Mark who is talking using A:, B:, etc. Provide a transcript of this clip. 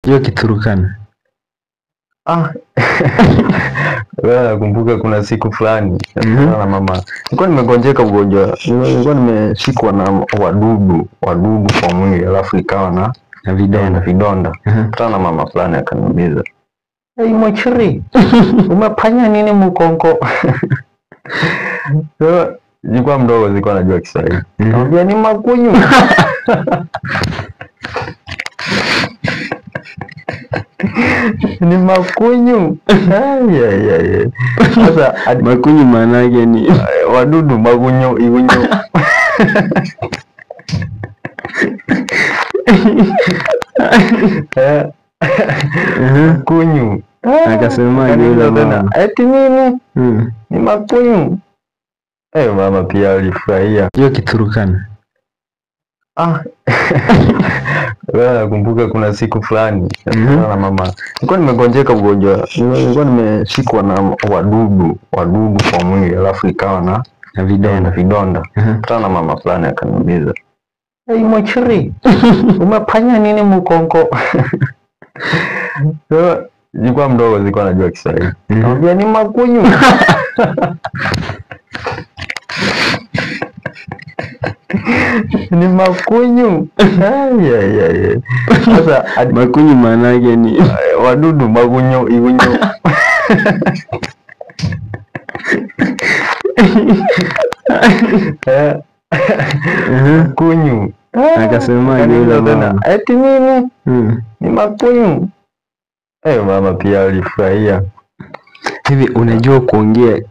A: Hiyo Kiturukana.
B: Wewe kumbuka kuna siku fulani na mama nilikuwa nimegonjeka ugonjwa, nilikuwa nimeshikwa na wadudu kwa mwili, alafu nikawa na vidonda. Kutana na mama fulani akaniuliza, "Hey Mochiri, umefanya nini mkongo?" Nilikuwa mdogo, nilikuwa najua Kiswahili. Naambia ni makunyu. Ni makunyu. Sasa
A: Makunyu maana yake ni
B: wadudu, makunyu, igunyu. Kunyu.
A: Akasema yule mama,
B: eti nini? Ni makunyu. Mama pia alifurahia.
A: Hiyo Kiturukana.
B: Wewe kumbuka kuna siku fulani na mama nilikuwa nimegonjeka ugonjwa, nilikuwa nimeshikwa na wadudu kwa mwili, alafu nikawa na vidonda. Kutana na mama fulani akaniuliza, "Hey Mochiri, umefanya nini mkongo?" Nilikuwa mdogo, nilikuwa najua Kiswahili. Naambia ni makunyu. Ni makunyu. Sasa
A: Makunyu maana yake ni
B: wadudu, makunyu, igunyu. Kunyu.
A: Akasema yule mama,
B: eti nini? Ni makunyu. Mama pia alifurahia.
A: hivi unajua kuongea